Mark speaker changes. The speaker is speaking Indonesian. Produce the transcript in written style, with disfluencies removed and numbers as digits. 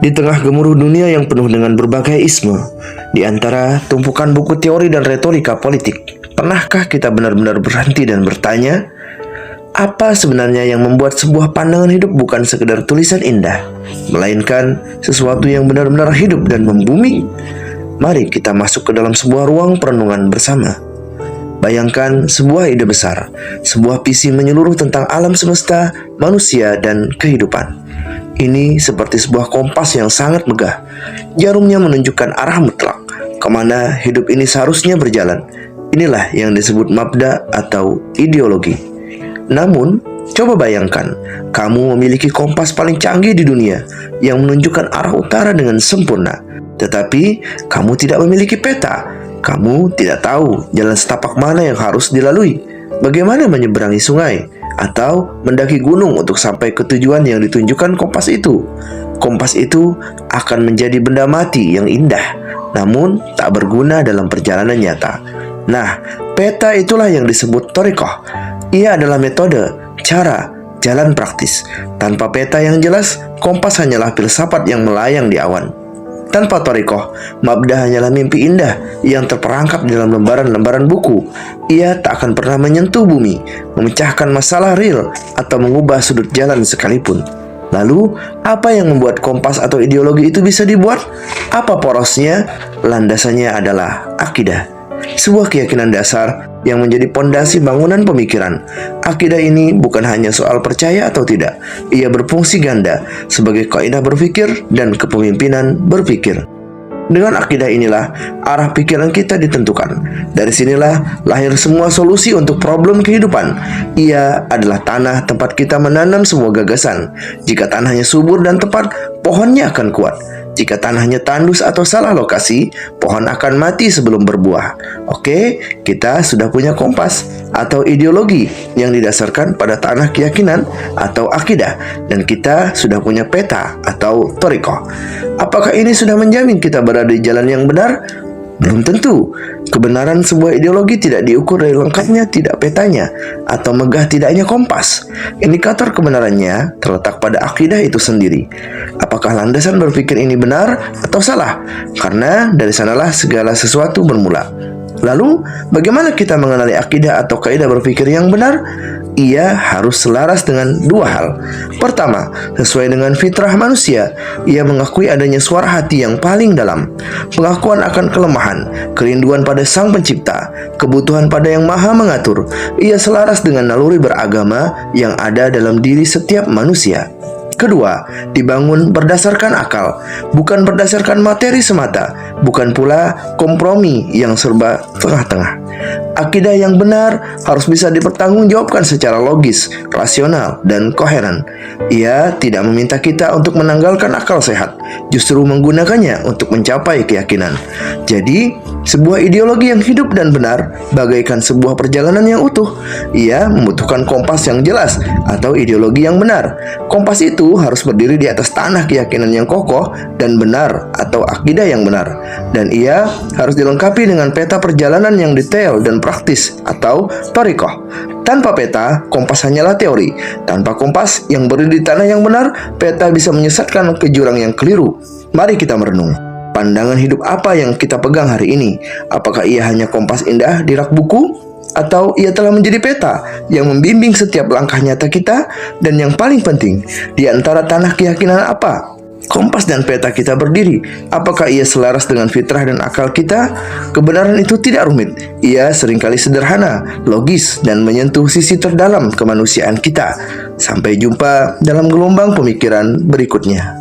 Speaker 1: Di tengah gemuruh dunia yang penuh dengan berbagai isme, di antara tumpukan buku teori dan retorika politik, pernahkah kita benar-benar berhenti dan bertanya, apa sebenarnya yang membuat sebuah pandangan hidup bukan sekedar tulisan indah, melainkan sesuatu yang benar-benar hidup dan membumi? Mari kita masuk ke dalam sebuah ruang perenungan bersama. Bayangkan sebuah ide besar, sebuah visi menyeluruh tentang alam semesta, manusia, dan kehidupan. Ini seperti sebuah kompas yang sangat megah. Jarumnya menunjukkan arah mutlak, kemana hidup ini seharusnya berjalan. Inilah yang disebut mabda atau ideologi. Namun, coba bayangkan, kamu memiliki kompas paling canggih di dunia yang menunjukkan arah utara dengan sempurna. Tetapi, kamu tidak memiliki peta. Kamu tidak tahu jalan setapak mana yang harus dilalui, bagaimana menyeberangi sungai, atau mendaki gunung untuk sampai ke tujuan yang ditunjukkan kompas itu. Kompas itu akan menjadi benda mati yang indah, namun tak berguna dalam perjalanan nyata. Nah, peta itulah yang disebut thoriqah. Ia adalah metode, cara, jalan praktis. Tanpa peta yang jelas, kompas hanyalah filsafat yang melayang di awan. Tanpa thoriqah, mabda hanyalah mimpi indah yang terperangkap dalam lembaran-lembaran buku. Ia tak akan pernah menyentuh bumi, memecahkan masalah real, atau mengubah sudut jalan sekalipun. Lalu, apa yang membuat kompas atau ideologi itu bisa dibuat? Apa porosnya? Landasannya adalah akidah, sebuah keyakinan dasar yang menjadi pondasi bangunan pemikiran. Akidah ini bukan hanya soal percaya atau tidak. Ia berfungsi ganda sebagai kaidah berpikir dan kepemimpinan berpikir. Dengan akidah inilah arah pikiran kita ditentukan. Dari sinilah lahir semua solusi untuk problem kehidupan. Ia adalah tanah tempat kita menanam semua gagasan. Jika tanahnya subur dan tepat, pohonnya akan kuat. Jika tanahnya tandus atau salah lokasi, pohon akan mati sebelum berbuah. Oke, kita sudah punya kompas atau ideologi yang didasarkan pada tanah keyakinan atau akidah, dan kita sudah punya peta atau thoriqah. Apakah ini sudah menjamin kita berada di jalan yang benar? Belum tentu. Kebenaran sebuah ideologi tidak diukur dari lengkapnya tidak petanya atau megah tidaknya kompas. Indikator kebenarannya terletak pada akidah itu sendiri. Apakah landasan berpikir ini benar atau salah? Karena dari sanalah segala sesuatu bermula. Lalu, bagaimana kita mengenali akidah atau kaidah berpikir yang benar? Ia harus selaras dengan dua hal. Pertama, sesuai dengan fitrah manusia. Ia mengakui adanya suara hati yang paling dalam, pengakuan akan kelemahan, kerinduan pada Sang Pencipta, kebutuhan pada Yang Maha Mengatur. Ia selaras dengan naluri beragama yang ada dalam diri setiap manusia. Kedua, dibangun berdasarkan akal, bukan berdasarkan materi semata, bukan pula kompromi yang serba tengah-tengah. Akidah yang benar harus bisa dipertanggungjawabkan secara logis, rasional, dan koheren. Ia tidak meminta kita untuk menanggalkan akal sehat, justru menggunakannya untuk mencapai keyakinan. Jadi, sebuah ideologi yang hidup dan benar bagaikan sebuah perjalanan yang utuh. Ia membutuhkan kompas yang jelas atau ideologi yang benar. Kompas itu harus berdiri di atas tanah keyakinan yang kokoh dan benar atau akidah yang benar. Dan ia harus dilengkapi dengan peta perjalanan yang detail dan praktis atau thoriqah. Tanpa peta, kompas hanyalah teori. Tanpa kompas yang berdiri di tanah yang benar, peta bisa menyesatkan ke jurang yang keliru. Mari kita merenung. Pandangan hidup apa yang kita pegang hari ini? Apakah ia hanya kompas indah di rak buku? Atau ia telah menjadi peta yang membimbing setiap langkah nyata kita? Dan yang paling penting, di antara tanah keyakinan apa kompas dan peta kita berdiri? Apakah ia selaras dengan fitrah dan akal kita? Kebenaran itu tidak rumit. Ia seringkali sederhana, logis, dan menyentuh sisi terdalam kemanusiaan kita. Sampai jumpa dalam gelombang pemikiran berikutnya.